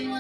Toujours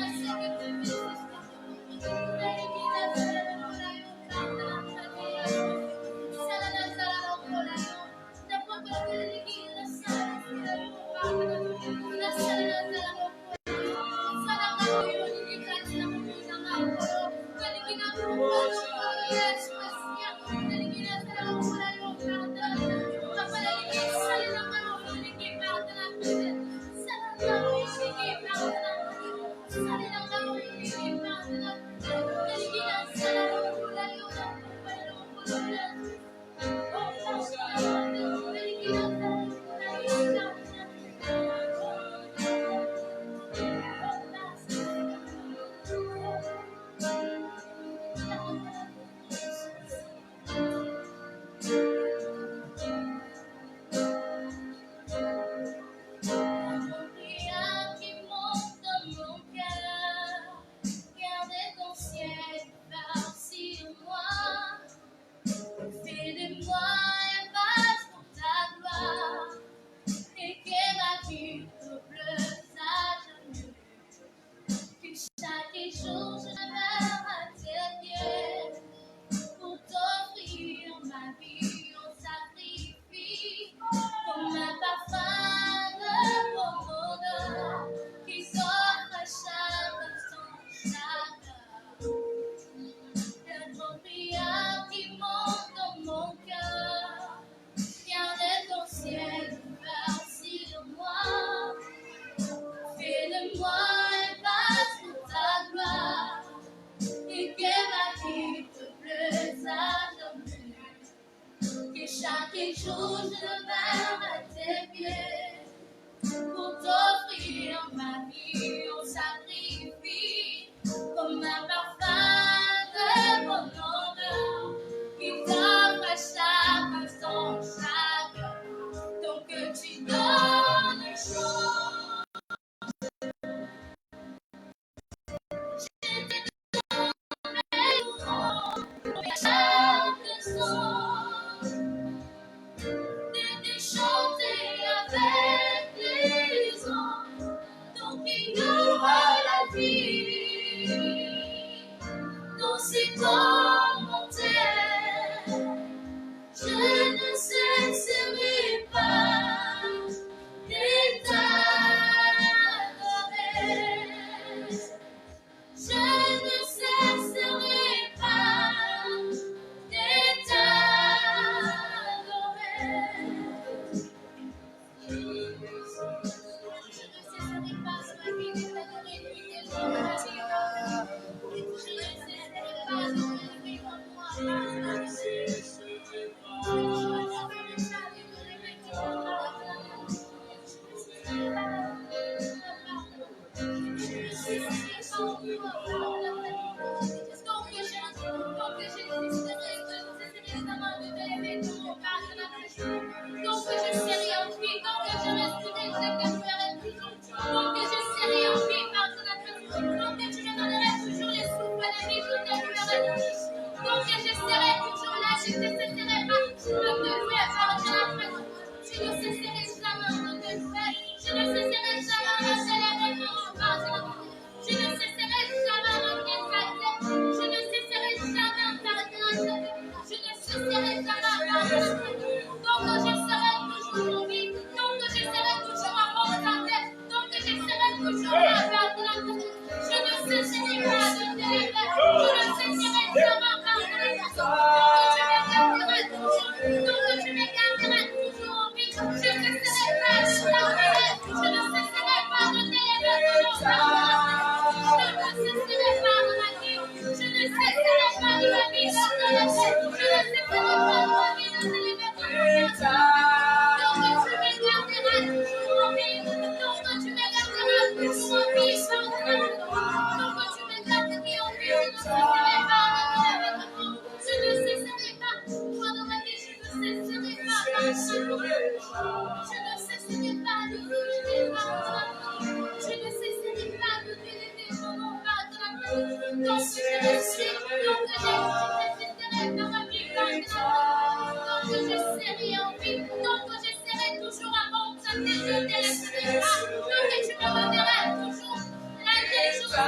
la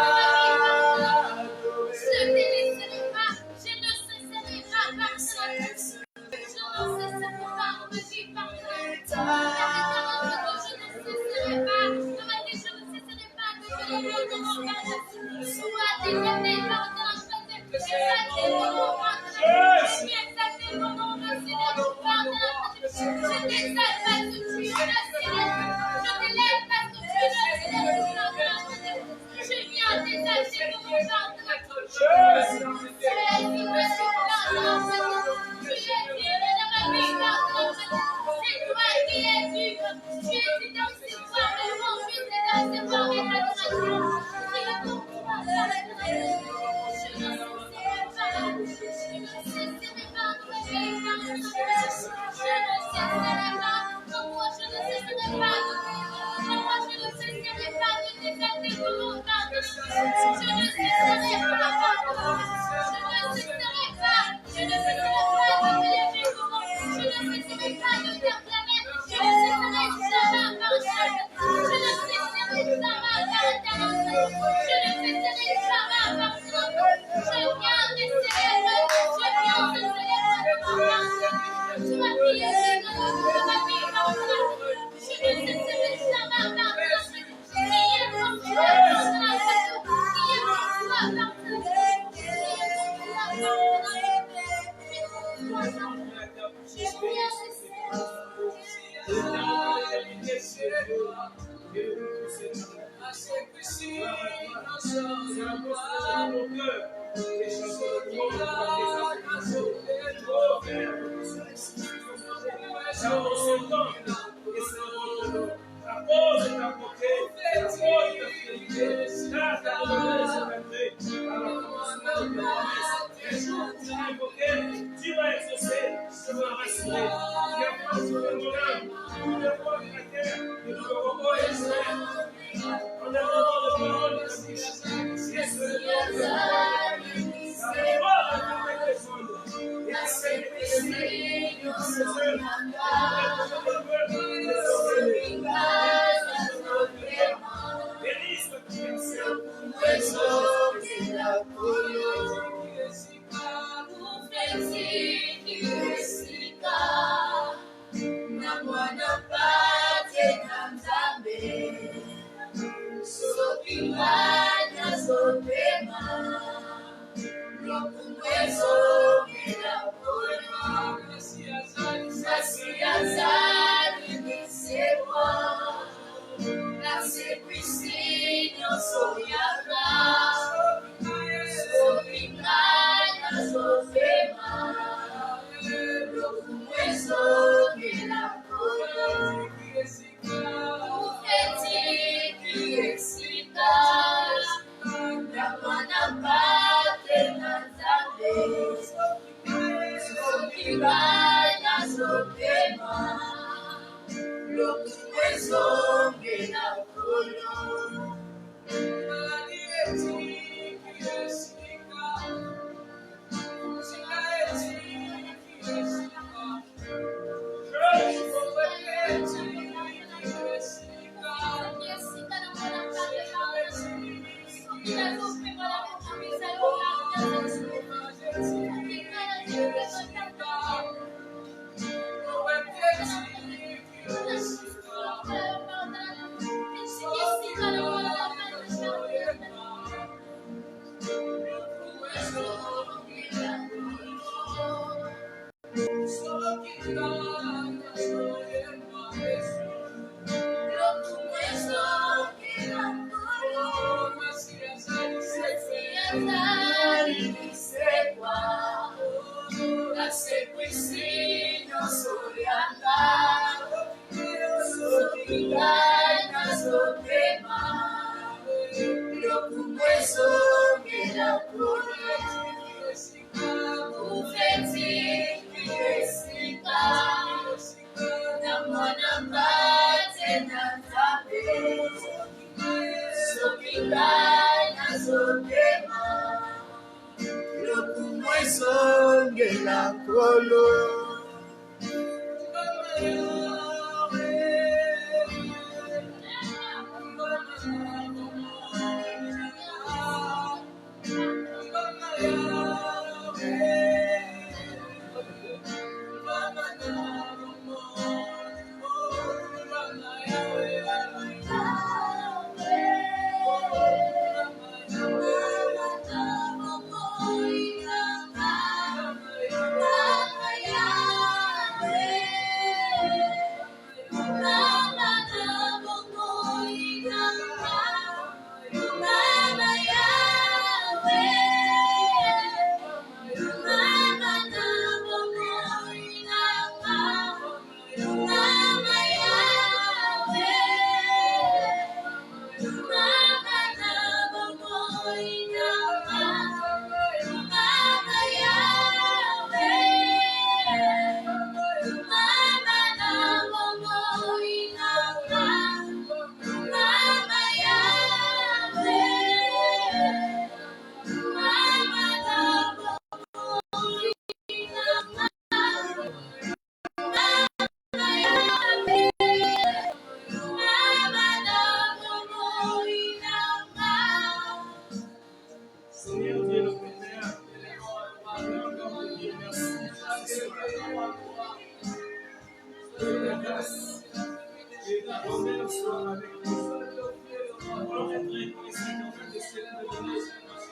reconnaissons en fait de cela de donner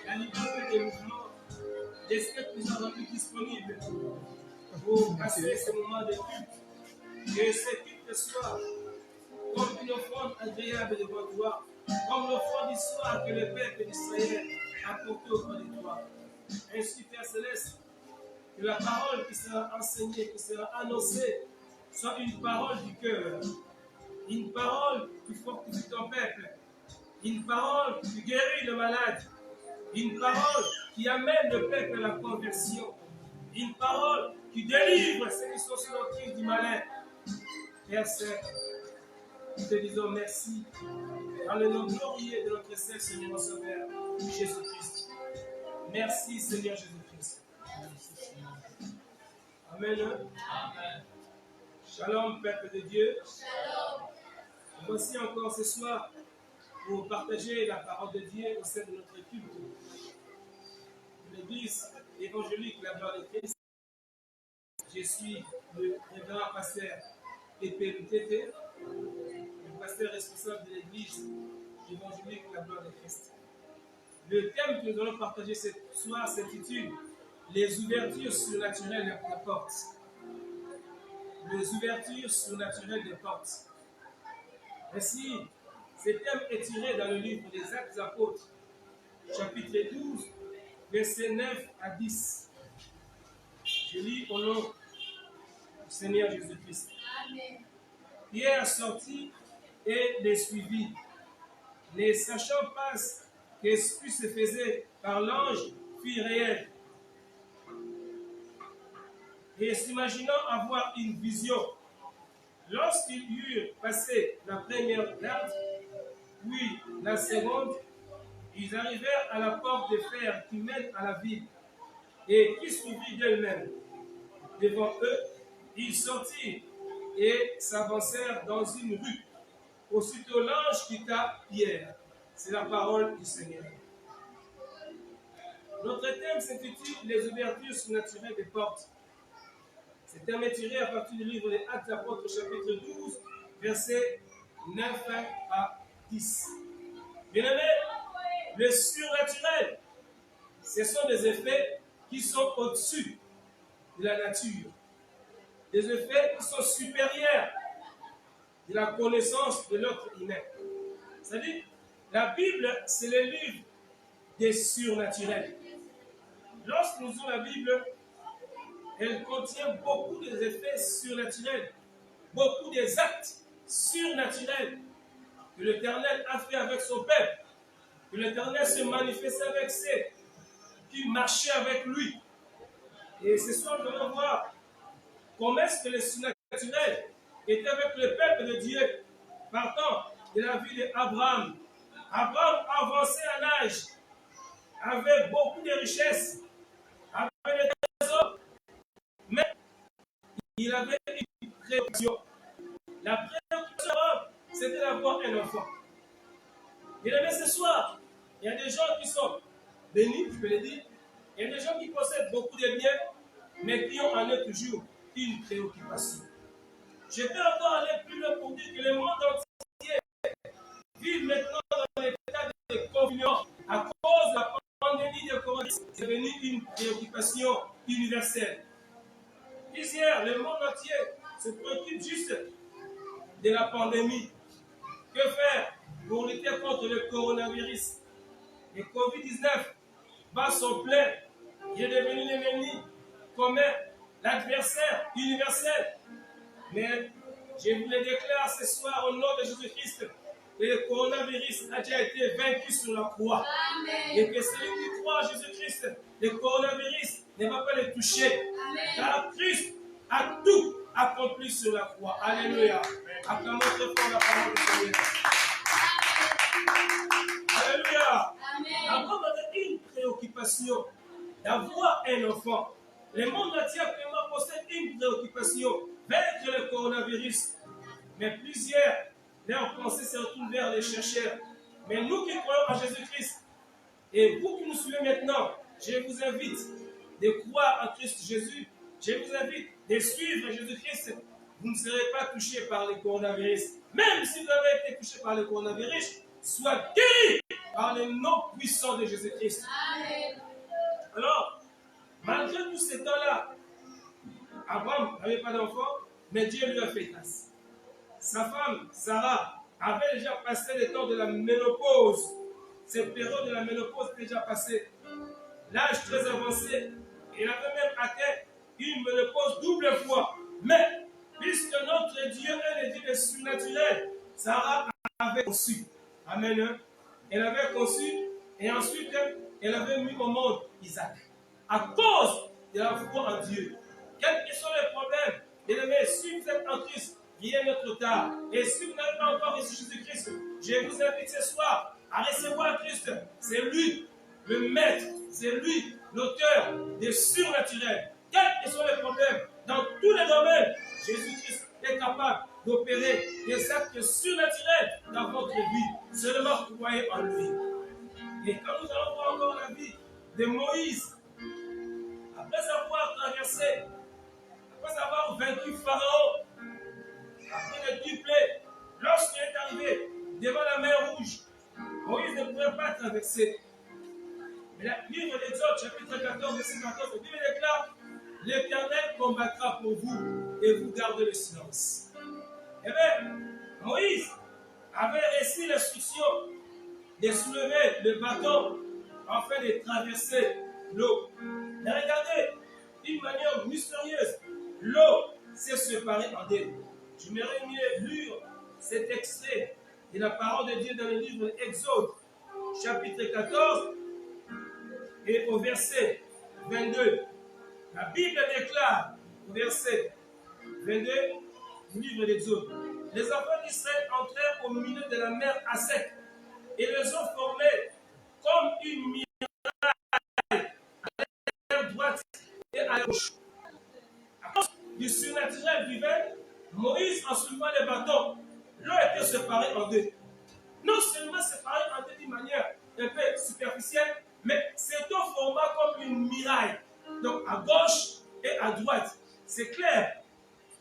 la liberté des mouvements, des ce que nous avons pu disponibles pour passer ce moment de culte. Que ce culte soit comme une offrande agréable devant toi, comme l'offrande d'histoire que le peuple d'Israël a portée auprès de toi. Ainsi, Père Céleste, que la parole qui sera enseignée, qui sera annoncée, soit une parole du cœur, une parole qui fortifie ton peuple, une parole qui guérit le malade, une parole qui amène le peuple à la conversion, une parole qui délivre ceux qui sont sur l'emprise du malin. Père Saint, nous te disons merci dans le nom glorieux de notre Seigneur Sauveur, Jésus-Christ. Merci Seigneur Jésus-Christ. Amen. Amen. Shalom, peuple de Dieu. Shalom. Voici encore ce soir pour partager la parole de Dieu au sein de notre culte. L'église évangélique La Gloire de Christ. Je suis le révérend pasteur Épée Mutete, le pasteur responsable de l'église évangélique La Gloire de Christ. Le thème que nous allons partager ce soir s'intitule Les ouvertures surnaturelles des portes. Les ouvertures surnaturelles des portes. Ainsi, ce thème est tiré dans le livre des Actes des Apôtres, chapitre 12, versets 9 à 10. Je lis au nom du Seigneur Jésus-Christ. Pierre sortit et les suivit, ne sachant pas que ce qui se faisait par l'ange fut réel. Et s'imaginant avoir une vision, lorsqu'ils eurent passé la première garde, puis la seconde, ils arrivèrent à la porte de fer qui mène à la ville et qui s'ouvrit d'elle-même. Devant eux, ils sortirent et s'avancèrent dans une rue. Aussitôt l'ange quitta Pierre. C'est la parole du Seigneur. Notre thème s'intitule Les ouvertures surnaturelles des portes. C'est thème est tiré à partir du livre des Actes des Apôtres, chapitre 12, versets 9 à 10. Bien-aimés, le surnaturel, ce sont des effets qui sont au-dessus de la nature. Des effets qui sont supérieurs de la connaissance de l'être humain. C'est-à-dire, la Bible, c'est le livre des surnaturels. Lorsque nous lisons la Bible, elle contient beaucoup d'effets surnaturels, beaucoup des actes surnaturels que l'Éternel a fait avec son peuple, que l'Éternel se manifestait avec ceux qui marchaient avec lui. Et ce soir, nous allons voir comment est-ce que le surnaturel était avec le peuple de Dieu, partant de la vie d'Abraham. Abraham avançait en âge, avait beaucoup de richesses, avait des trésors, mais il avait une préoccupation. La préoccupation, c'était d'avoir un enfant. Et bien, ce soir, il y a des gens qui sont bénis, je peux le dire. Il y a des gens qui possèdent beaucoup de biens, mais qui ont en eux toujours une préoccupation. Je peux encore aller plus loin pour dire que le monde entier vit maintenant dans l'état de confinement à cause de la pandémie de coronavirus. C'est devenu une préoccupation universelle. Hier, le monde entier se préoccupe juste de la pandémie. Que faire pour lutter contre le coronavirus? Le Covid-19 bat son plein. Il est devenu l'ennemi commun, l'adversaire universel. Mais je vous le déclare ce soir au nom de Jésus-Christ que le coronavirus a déjà été vaincu sur la croix. Amen. Et que celui qui croit en Jésus-Christ, le coronavirus ne va pas le toucher. Amen. Car Christ a tout accompli sur la croix. Alléluia. Acclamons très fort la parole du Seigneur. Alléluia. Avant d'avoir une préoccupation d'avoir un enfant, le monde entier actuellement possède une préoccupation, vaincre le coronavirus. Mais plusieurs, leurs pensées se retournent vers les chercheurs. Mais nous qui croyons en Jésus-Christ, et vous qui nous suivez maintenant, je vous invite de croire en Christ Jésus. Je vous invite de suivre Jésus-Christ. Vous ne serez pas touchés par le coronavirus. Même si vous avez été touché par le coronavirus, soyez guéris le nom puissant de Jésus-Christ. Alors, malgré tous ces temps-là, Abraham n'avait pas d'enfant, mais Dieu lui a fait grâce. Sa femme, Sarah, avait déjà passé le temps de la ménopause. Cette période de la ménopause était déjà passée. L'âge très avancé. Il avait même atteint une ménopause double fois. Mais, puisque notre Dieu est le Dieu des surnaturels, Sarah avait conçu. Amen. Elle avait conçu et ensuite elle avait mis au monde Isaac. À cause de la foi en Dieu. Quels que soient les problèmes, bien-aimés, si vous êtes en Christ, rien n'est trop tard. Et si vous n'avez pas encore reçu Jésus-Christ, je vous invite ce soir à recevoir Christ. C'est lui, le maître, c'est lui, l'auteur des surnaturels. Quels que soient les problèmes, dans tous les domaines, Jésus-Christ est capable d'opérer des actes surnaturels dans votre vie. Seulement croyez en lui. Et quand nous allons voir encore la vie de Moïse, après avoir traversé, après avoir vaincu Pharaon, après le duplé, lorsqu'il est arrivé devant la mer Rouge, Moïse ne pouvait pas traverser. Mais le livre d'Exode, chapitre 14, verset 14, la Bible déclare: l'Éternel combattra pour vous et vous gardez le silence. Eh bien, Moïse avait reçu l'instruction de soulever le bâton afin de traverser l'eau. Mais regardez, d'une manière mystérieuse, l'eau s'est séparée en deux. Je m'aimerais mieux lire cet extrait de la parole de Dieu dans le livre d'Exode, chapitre 14, et au verset 22. La Bible déclare, au verset 22, du livre d'Exode: les enfants d'Israël entrèrent au milieu de la mer à sec, et les eaux formaient comme une muraille à la droite et à la gauche. À cause du surnaturel divin, Moïse, en soulevant les bâtons, l'eau était séparée en deux. Non seulement séparée en deux d'une manière un peu superficielle, mais cette eau forma comme une muraille. Donc à gauche et à droite. C'est clair.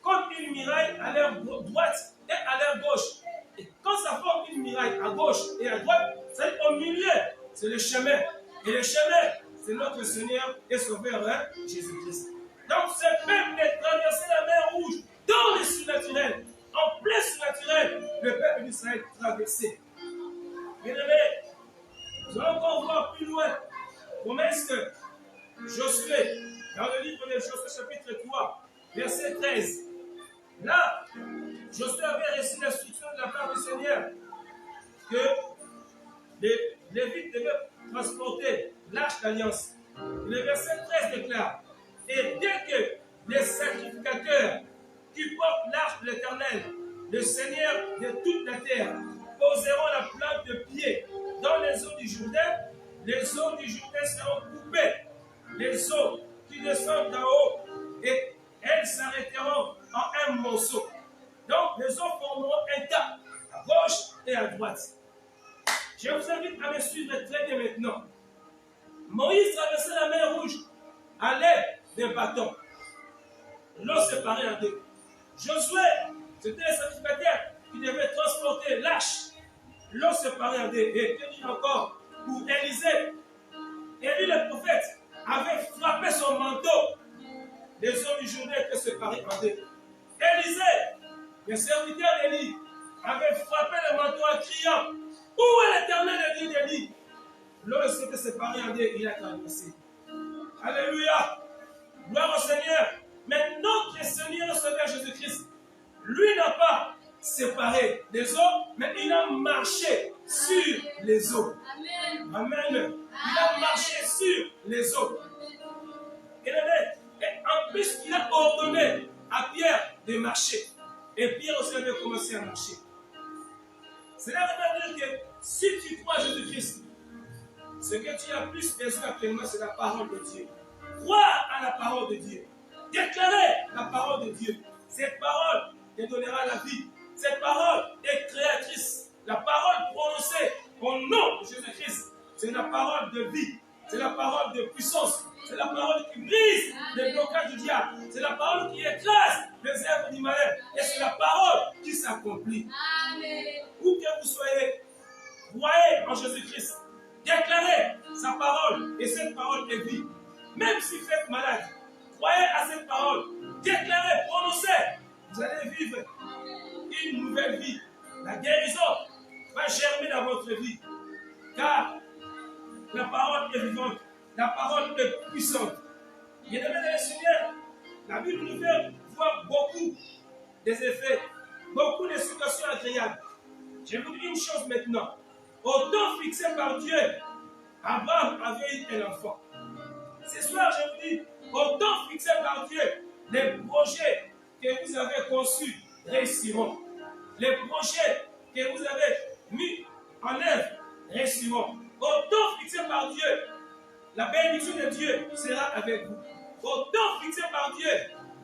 Comme une muraille à l'air droite et à l'air gauche. Et quand ça forme une muraille à gauche et à droite, c'est au milieu. C'est le chemin. Et le chemin, c'est notre Seigneur et Sauveur, Jésus-Christ. Donc ce peuple de traverser la mer Rouge dans le surnaturel, en plein surnaturel, le peuple d'Israël traversait. Bien-aimés, nous allons encore voir plus loin comment est-ce que Josué, dans le livre de Josué chapitre 3, verset 13, là, Josué avait reçu l'instruction de la part du Seigneur que les Lévites devaient transporter l'arche d'alliance. Le verset 13 déclare: et dès que les sacrificateurs qui portent l'arche de l'Éternel, le Seigneur de toute la terre, poseront la plante de pied dans les eaux du Jourdain, les eaux du Jourdain seront coupées, les eaux qui descendent d'en haut, et elles s'arrêteront en un morceau. Donc les eaux formeront un tas à gauche et à droite. Je vous invite à me suivre très bien maintenant. Moïse traversait la mer Rouge à l'aide d'un bâton. L'eau séparée en deux. Josué, c'était les sacrificateurs qui devaient transporter l'arche. L'eau séparée en deux. Et que dire encore pour Élisée? Élie le prophète avait frappé son manteau. Les eaux du Jourdain étaient séparées en deux. Élisée, le serviteur d'Élie, avait frappé le manteau en criant: où est l'Éternel, le Dieu d'Élie? L'eau s'était séparée en deux, il a traversé. Alléluia! Gloire au Seigneur! Mais notre Seigneur Sauveur Jésus-Christ, lui n'a pas séparé les eaux, mais il a marché sur les eaux. Amen. Amen. Il a marché sur les eaux. Et en plus, il a ordonné à Pierre de marcher. Et Pierre aussi avait commencé à marcher. Cela veut dire que si tu crois à Jésus-Christ, ce que tu as plus besoin actuellement, c'est la parole de Dieu. Croire à la parole de Dieu. Déclarer la parole de Dieu. Cette parole te donnera la vie. Cette parole est créatrice. La parole prononcée au nom de Jésus-Christ, c'est la parole de vie. C'est la parole de puissance. C'est la parole qui brise les blocages du diable. C'est la parole qui écrase les œuvres du malin. Et c'est la parole qui s'accomplit. Où que vous soyez, croyez en Jésus-Christ. parole et cette parole est vie. Même si vous êtes malade, croyez à cette parole, déclarez, prononcez, vous allez vivre une nouvelle vie. La guérison va germer dans votre vie, car la parole est vivante, la parole est puissante. Bien-aimés dans le Seigneur, la Bible nous fait voir beaucoup des effets, beaucoup de situations agréables. Je vous dis une chose maintenant. Au temps fixé par Dieu, Abraham avait eu un enfant. Ce soir, je vous dis, au temps fixé par Dieu, les projets que vous avez conçus réussiront. Les projets que vous avez mis en œuvre réussiront. Au temps fixé par Dieu, la bénédiction de Dieu sera avec vous. Au temps fixé par Dieu,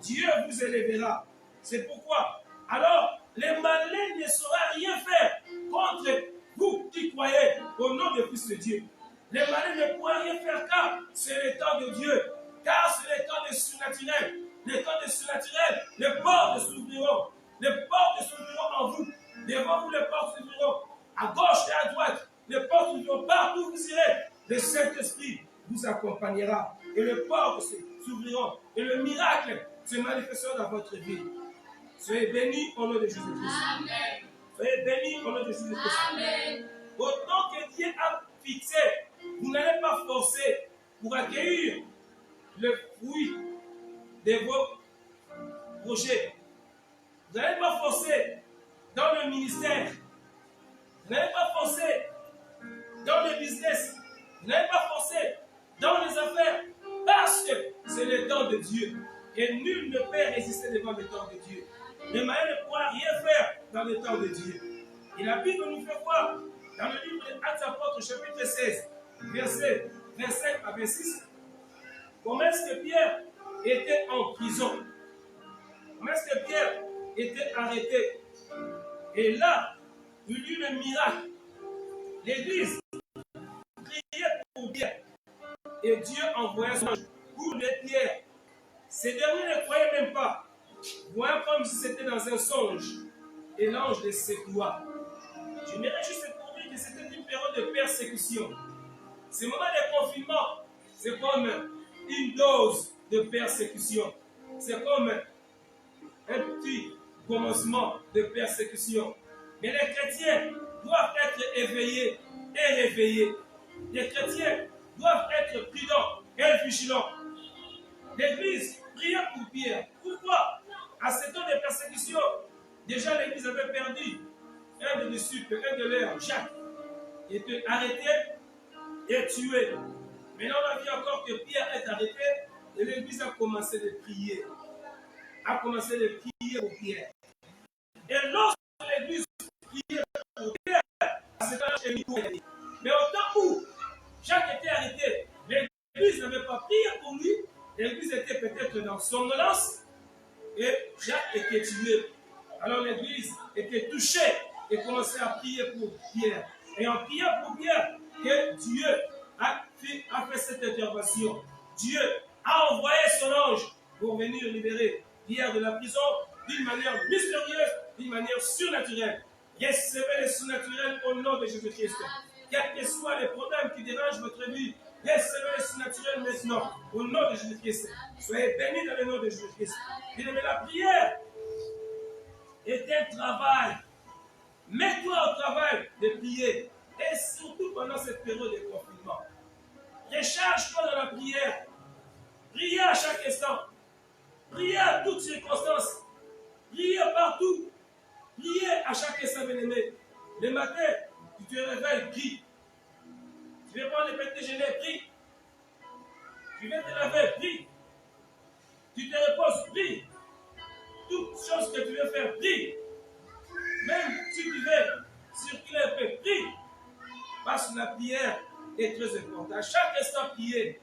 Dieu vous élèvera. C'est pourquoi, alors, les malins ne sauront rien faire contre vous qui croyez au nom du Fils de Dieu. Les malins ne pourront rien faire car c'est le temps de Dieu. Car c'est le temps des surnaturels. Le temps des surnaturels, les portes s'ouvriront. Les portes s'ouvriront en vous. Devant vous, les portes s'ouvriront. À gauche et à droite, les portes s'ouvriront. Partout où vous irez, le Saint-Esprit vous accompagnera. Et les portes s'ouvriront. Et le miracle se manifestera dans votre vie. Soyez bénis au nom de Jésus-Christ. Amen. Soyez bénis au nom de Jésus-Christ. Amen. Autant que Dieu a fixé, vous n'allez pas forcer pour accueillir le fruit de vos projets. Vous n'allez pas forcer dans le ministère. Vous n'allez pas forcer dans le business. Vous n'allez pas forcer dans les affaires. Parce que c'est le temps de Dieu. Et nul ne peut résister devant le temps de Dieu. Le malin ne pourra rien faire dans le temps de Dieu. Et la Bible nous fait voir dans le livre des Actes des Apôtres, chapitre 16, versets 25 à 26, comment est-ce que Pierre était en prison. Comment est-ce que Pierre était arrêté. Et là, il y eut le miracle. L'église priait pour Pierre. Et Dieu envoyait son ange pour les Pierre. Ces derniers ne croyaient même pas, voyant comme si c'était dans un songe. Et l'ange les secoua. Je me réjouis pour dire que c'était une période de persécution. Ce moment de confinement, c'est comme une dose de persécution. C'est comme un petit commencement de persécution. Mais les chrétiens doivent être éveillés et réveillés. Les chrétiens doivent être prudents et vigilants. L'Église priait pour Pierre. Pourquoi? À ce temps de persécution, déjà l'Église avait perdu un de disciples, un de leurs, Jacques, qui était arrêté et tué. Maintenant, on a vu encore que Pierre est arrêté et l'Église a commencé de prier. A commencé de prier pour Pierre. Et lorsque l'Église priait pour Pierre, à ce temps-là, mais au temps où Jacques était arrêté, l'Église n'avait pas prié pour lui. L'Église était peut-être dans somnolence et Jacques était tué. Alors l'Église était touchée et commençait à prier pour Pierre. Et en priant pour Pierre, que Dieu a fait cette intervention. Dieu a envoyé son ange pour venir libérer Pierre de la prison d'une manière mystérieuse, d'une manière surnaturelle. Recevez le surnaturel au nom de Jésus-Christ. Quels que soient les problèmes qui dérangent votre vie, recevez le surnaturel maintenant au nom de Jésus-Christ. Soyez bénis dans le nom de Jésus-Christ. Mais la prière est un travail. Mets-toi au travail de prier. Et surtout pendant cette période de confinement. Recharge-toi dans la prière. Priez à chaque instant. Priez à toutes circonstances. Priez partout. Priez à chaque instant, bien-aimé. Le matin, tu te réveilles, prie. Tu veux prendre le petit déjeuner, prie. Tu veux te laver, prie. Tu te reposes, prie. Toutes choses que tu veux faire, prie. Même si tu veux circuler un peu, prie. Parce que la prière est très importante. À chaque instant, prier.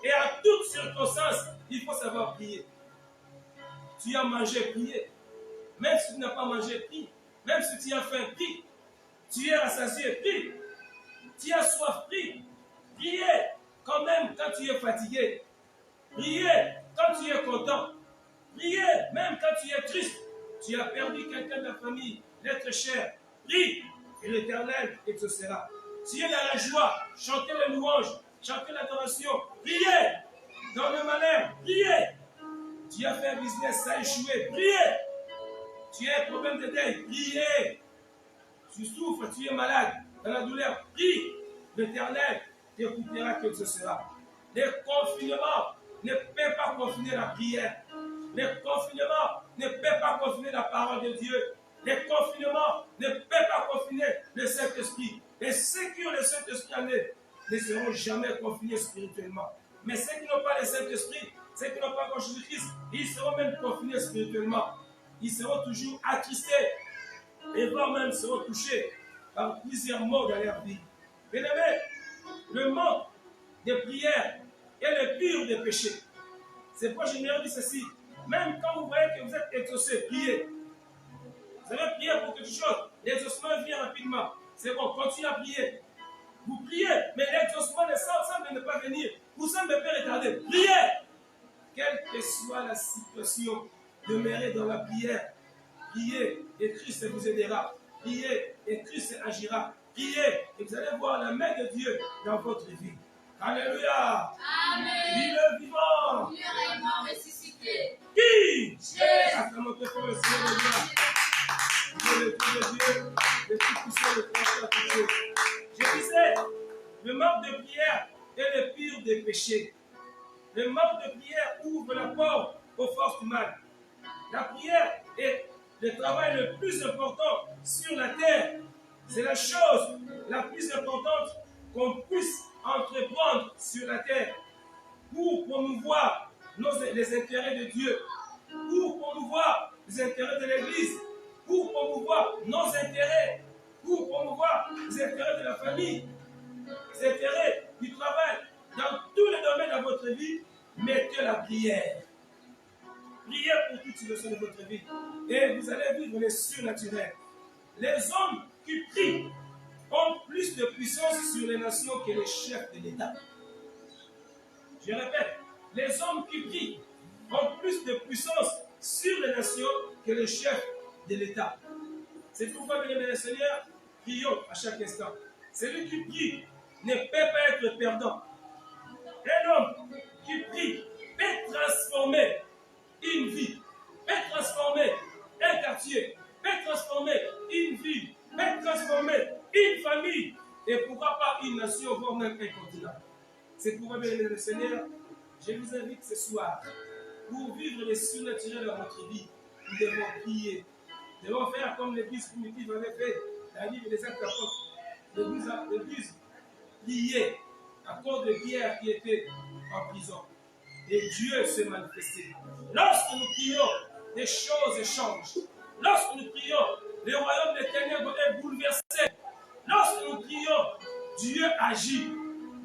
Et à toutes circonstances, il faut savoir prier. Tu as mangé, prier. Même si tu n'as pas mangé, prie. Même si tu as faim, prie. Tu es rassasié, prie. Tu as soif, prie. Priez quand même quand tu es fatigué. Priez quand tu es content. Priez même quand tu es triste. Tu as perdu quelqu'un de la famille, l'être cher. Prie et l'Éternel exaucera. Tu es dans la joie, chantez les louanges. Chantez l'adoration. Priez. Dans le malheur, priez. Tu as fait un business, ça a échoué. Priez. Tu as un problème de deuil. Priez. Tu souffres, tu es malade. Dans la douleur, prie. L'Éternel t'écoutera, que ce sera. Les confinements ne peuvent pas confiner la prière. Les confinements ne peuvent pas confiner la parole de Dieu. Les confinements ne peuvent pas confiner le Saint-Esprit. Et ceux qui ont le Saint-Esprit en eux ne seront jamais confinés spirituellement. Mais ceux qui n'ont pas le Saint-Esprit, ceux qui n'ont pas encore Jésus-Christ, ils seront même confinés spirituellement. Ils seront toujours attristés et voire même seront touchés par plusieurs maux dans leur vie. Bien-aimés, le manque de prière est le pire des péchés. C'est pourquoi je me dis ceci. Même quand vous voyez que vous êtes exaucé, priez. Vous avez prié pour quelque chose, l'exaucement vient rapidement. C'est bon, continuez à prier. Vous priez, mais l'exaucement semble ne pas venir. Vous semblez un peu retardé. Priez. Quelle que soit la situation, demeurez dans la prière. Priez et Christ vous aidera. Priez et Christ agira. Priez et vous allez voir la main de Dieu dans votre vie. Alléluia. Amen. Vive le vivant. Dieu réellement ressuscité. Qui? Jésus. Acclamons pour le Seigneur de Dieu. Le Dieu de Dieu, le Tout-Puissant, le Créateur de Dieu. Je disais, le manque de prière est le pire des péchés. Le manque de prière ouvre la porte aux forces du mal. La prière est le travail le plus important sur la terre. C'est la chose la plus importante qu'on puisse entreprendre sur la terre pour promouvoir les intérêts de Dieu, pour promouvoir les intérêts de l'Église, pour promouvoir nos intérêts, pour promouvoir les intérêts de la famille, les intérêts du travail. Dans tous les domaines de votre vie, mettez la prière. Priez pour toute situation de votre vie et vous allez vivre les surnaturels. Les hommes qui prient ont plus de puissance sur les nations que les chefs de l'État. Je répète, les hommes qui prient ont plus de puissance sur les nations que les chefs de l'État. C'est pourquoi, mesdames et seigneurs, prions à chaque instant. Celui qui prie ne peut pas être perdant. Un homme qui prie peut transformer une vie, peut transformer un quartier, peut transformer une ville, peut transformer une famille et pourquoi pas une nation, voire même un continent. C'est pourquoi, mesdames et seigneurs, je vous invite ce soir, pour vivre les surnaturels dans votre vie, nous devons prier. Nous devons faire comme l'Église primitive avait fait dans le livre des Actes apôtres. L'Église priait à cause de Pierre qui était en prison. Et Dieu s'est manifesté. Lorsque nous prions, les choses changent. Lorsque nous prions, le royaume des ténèbres est bouleversé. Lorsque nous prions, Dieu agit.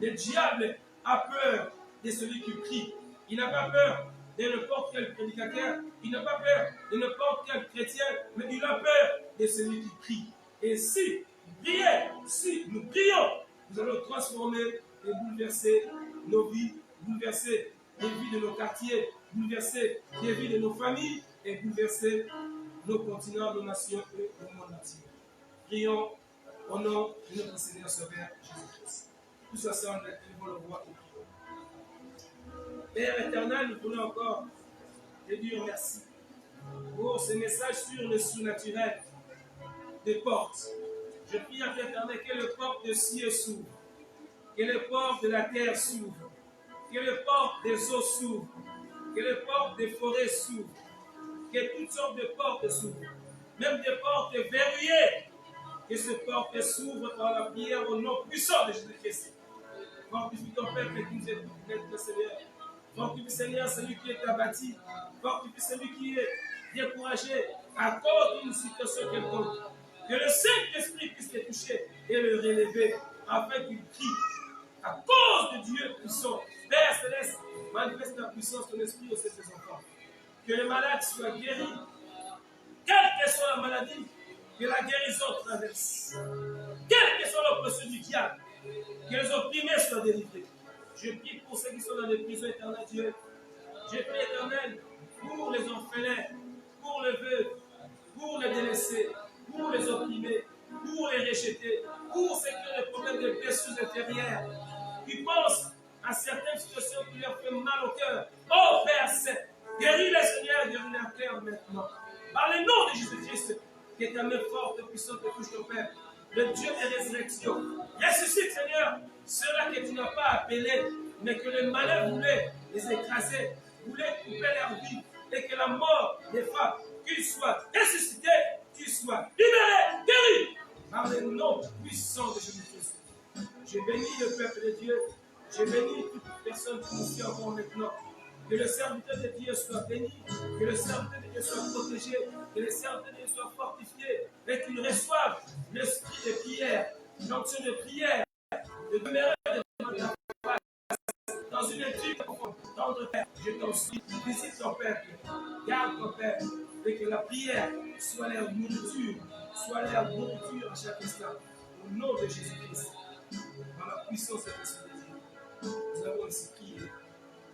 Le diable a peur de celui qui prie. Il n'a pas peur de n'importe quel prédicateur. Il n'a pas peur de n'importe quel chrétien. Mais il a peur de celui qui prie. Et si nous prions, nous allons transformer et bouleverser nos vies, bouleverser les vies de nos quartiers, bouleverser les vies de nos familles et bouleverser nos continents, nos nations et le monde entier. Prions au nom de notre Seigneur Sauveur Jésus-Christ. Tous ensemble, élevons le roi et prions. Père éternel, nous voulons encore te dire merci pour ce message sur le surnaturel des portes. Je prie à l'Éternel que les portes des cieux s'ouvrent, que les portes de la terre s'ouvrent, que les portes des eaux s'ouvrent, que les portes des forêts s'ouvrent, que toutes sortes de portes s'ouvrent, même des portes verrouillées, que ces portes s'ouvrent par la prière au nom puissant de Jésus-Christ. Fortifie ton peuple et nous aide, Seigneur. Fortifie, Seigneur, celui qui est abattu. Fortifie celui qui est découragé à cause d'une situation quelconque. Que le Saint-Esprit puisse le toucher et le relever afin qu'il prie à cause de Dieu puissant. Père Céleste, manifeste ta puissance, ton esprit au sein de tes enfants. Que les malades soient guéris. Quelle que soit la maladie, que la guérison traverse. Quelle que soit l'oppression du diable, que les opprimés soient délivrés. Je prie pour ceux qui sont dans les prisons éternelles, Dieu. Je prie, Éternel, pour les orphelins, pour les veuves, pour les délaissés, pour les opprimés, pour les rejetés, pour ceux qui ont des problèmes de blessures intérieures, qui pensent à certaines situations qui leur font mal au cœur. Oh Père Saint, guéris les Seigneur, guéris leur cœur maintenant. Par le nom de Jésus-Christ, que ta main forte et puissante te touche ton Père, le Dieu de résurrection. Ressuscite, Seigneur, ceux-là que tu n'as pas appelés, mais que le malheur voulait les écraser, voulait couper leur vie, et que la mort les frappe, qu'ils soient ressuscités, qu'ils soient libérés, guéris, par le nom puissant de Jésus-Christ. Je bénis le peuple de Dieu, je bénis toute personne qui nous suit encore maintenant. Que le serviteur de Dieu soit béni, que le serviteur de Dieu soit protégé, que le serviteur de Dieu soit fortifié, et qu'il reçoive l'esprit de prière, l'onction de prière, de demeurer devant ta face, dans une étude dans ton Père. Je t'en prie, visite ton peuple, garde ton peuple, et que la prière soit leur nourriture, à chaque instant. Au nom de Jésus-Christ, dans la puissance de l'Esprit de Dieu, nous avons ainsi prié.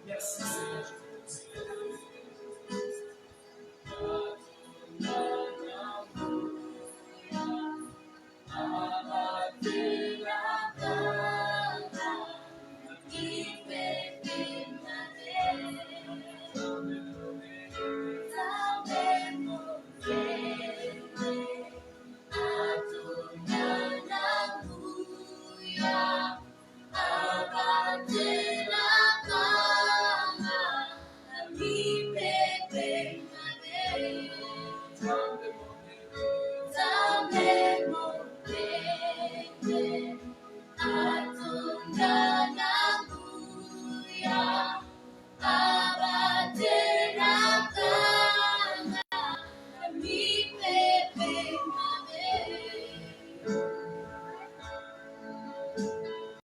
Merci Seigneur Jésus.